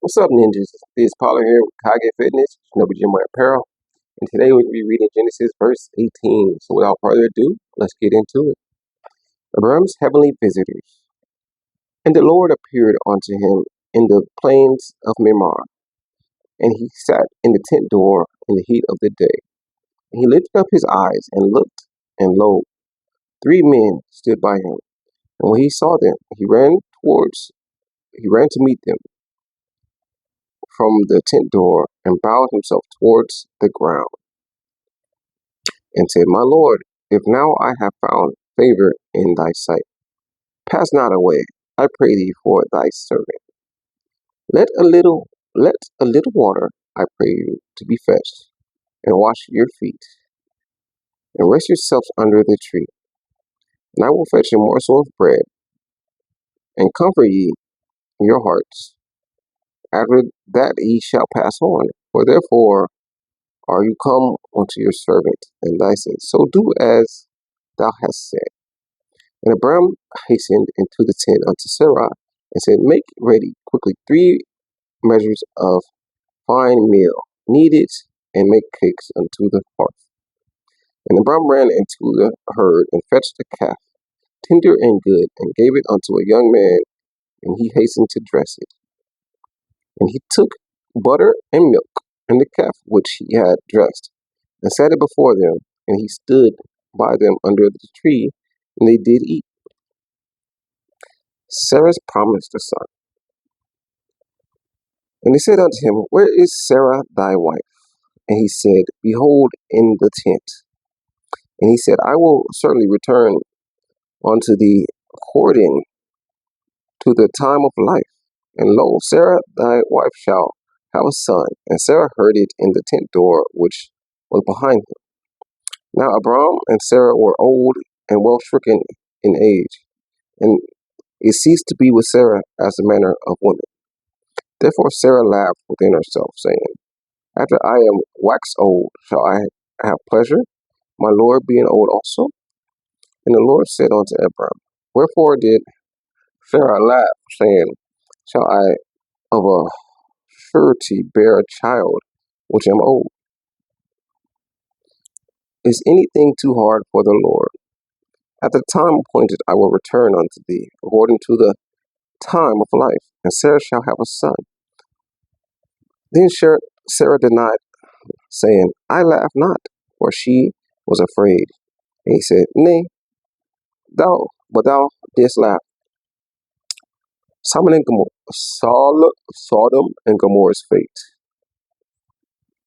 What's up, ninjas? This is Paula here with Kage Fitness, Shinobi Gym Wear Apparel, and today we'll be reading Genesis verse 18. So without further ado, let's get into it. Abram's heavenly visitors. And the Lord appeared unto him in the plains of Mimar, and he sat in the tent door in the heat of the day. And he lifted up his eyes and looked, and lo, three men stood by him. And when he saw them, he ran to meet them from the tent door and bowed himself towards the ground and said, My Lord, if now I have found favor in thy sight, pass not away, I pray thee, for thy servant. Let a little water, I pray you, to be fetched, and wash your feet, and rest yourselves under the tree. And I will fetch a morsel of bread, and comfort ye your hearts. After that ye shall pass on, for therefore are you come unto your servant. And I said, So do as thou hast said. And Abram hastened into the tent unto Sarah and said, Make ready quickly 3 measures of fine meal, knead it, and make cakes unto the hearth. And Abram ran into the herd and fetched a calf, tender and good, and gave it unto a young man, and he hastened to dress it. And he took butter and milk, and the calf which he had dressed, and set it before them, and he stood by them under the tree, and they did eat. Sarah's promised a son. And he said unto him, Where is Sarah thy wife? And he said, Behold, in the tent. And he said, I will certainly return unto thee according to the time of life. And lo, Sarah thy wife shall have a son. And Sarah heard it in the tent door which was behind him. Now Abram and Sarah were old and well stricken in age, and it ceased to be with Sarah as the manner of women. Therefore Sarah laughed within herself, saying, After I am waxed old, shall I have pleasure, my Lord being old also? And the Lord said unto Abram, Wherefore did Sarah laugh, saying, Shall I of a surety bear a child which am old? Is anything too hard for the Lord? At the time appointed I will return unto thee, according to the time of life, and Sarah shall have a son. Then Sarah denied, saying, I laugh not, for she was afraid. And he said, Nay, but thou didst laugh. Sodom and Gomorrah's fate.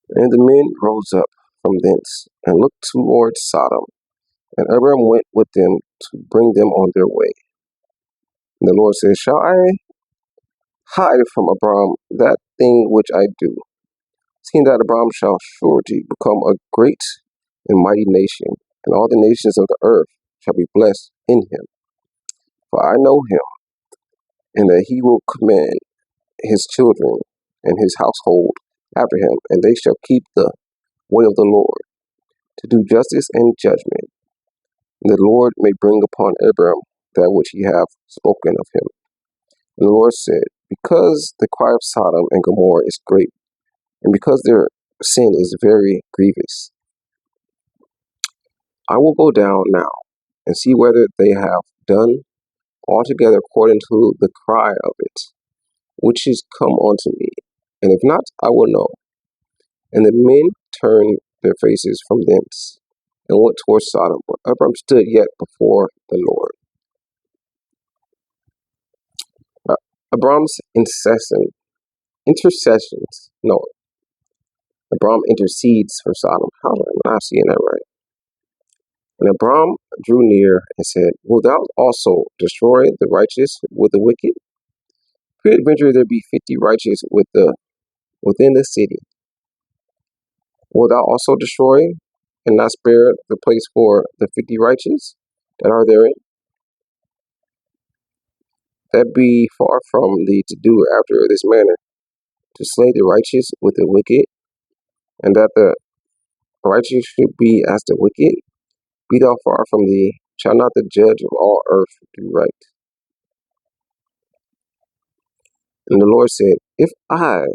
And the men rose up from thence and looked towards Sodom, and Abram went with them to bring them on their way. And the Lord said, Shall I hide from Abram that thing which I do, seeing that Abram shall surely become a great and mighty nation, and all the nations of the earth shall be blessed in him? For I know him, and that he will command his children and his household after him, and they shall keep the way of the Lord, to do justice and judgment. And the Lord may bring upon Abram that which he hath spoken of him. And the Lord said, Because the cry of Sodom and Gomorrah is great, and because their sin is very grievous, I will go down now and see whether they have done altogether according to the cry of it, which is come unto me. And if not, I will know. And the men turned their faces from thence and went towards Sodom. But Abram stood yet before the Lord. Abram's intercessions. No, Abram intercedes for Sodom. How am I not seeing that right? And Abram drew near and said, Wilt thou also destroy the righteous with the wicked? Peradventure there be 50 righteous within the city. Wilt thou also destroy and not spare the place for the 50 righteous that are therein? That be far from thee to do after this manner, to slay the righteous with the wicked, and that the righteous should be as the wicked. Be thou far from thee. Shall not the judge of all earth do right? And the Lord said, if I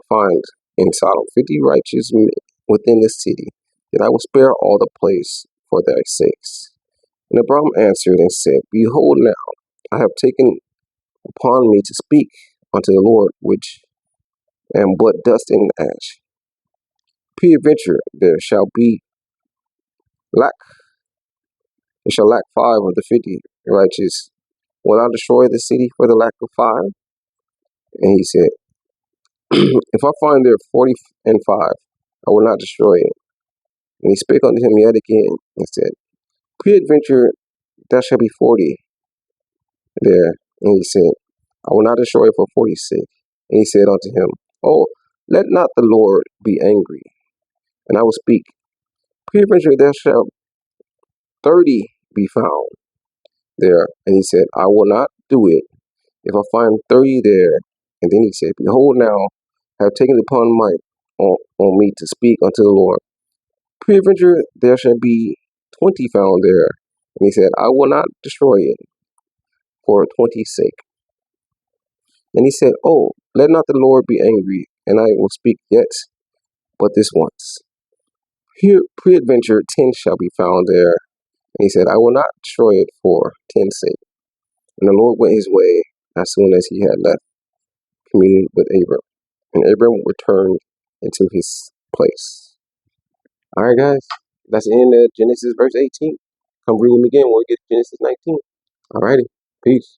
find in Sodom 50 righteous men within the city, then I will spare all the place for their sakes. And Abram answered and said, behold, now I have taken upon me to speak unto the Lord, which am but dust and ash. Peradventure there shall lack 5 of the 50 righteous. Will I destroy the city for the lack of 5? And he said, if I find there 45, I will not destroy it. And he spake unto him yet again, and said, peradventure there shall be 40 there. And he said, I will not destroy it for 40's sake. And he said unto him, oh, let not the Lord be angry, and I will speak. Peradventure there shall 30 be found there. And he said, I will not do it, if I find 30 there. And then he said, behold, now I have taken upon on me to speak unto the Lord. Peradventure there shall be 20 found there. And he said, I will not destroy it for 20's sake. And he said, oh, let not the Lord be angry, and I will speak yet but this once. Here peradventure 10 shall be found there. And he said, I will not destroy it for 10's sake. And the Lord went his way as soon as he had left communion with Abram. And Abram returned into his place. All right, guys. That's the end of Genesis verse 18. Come read with me again when we get to Genesis 19. All righty. Peace.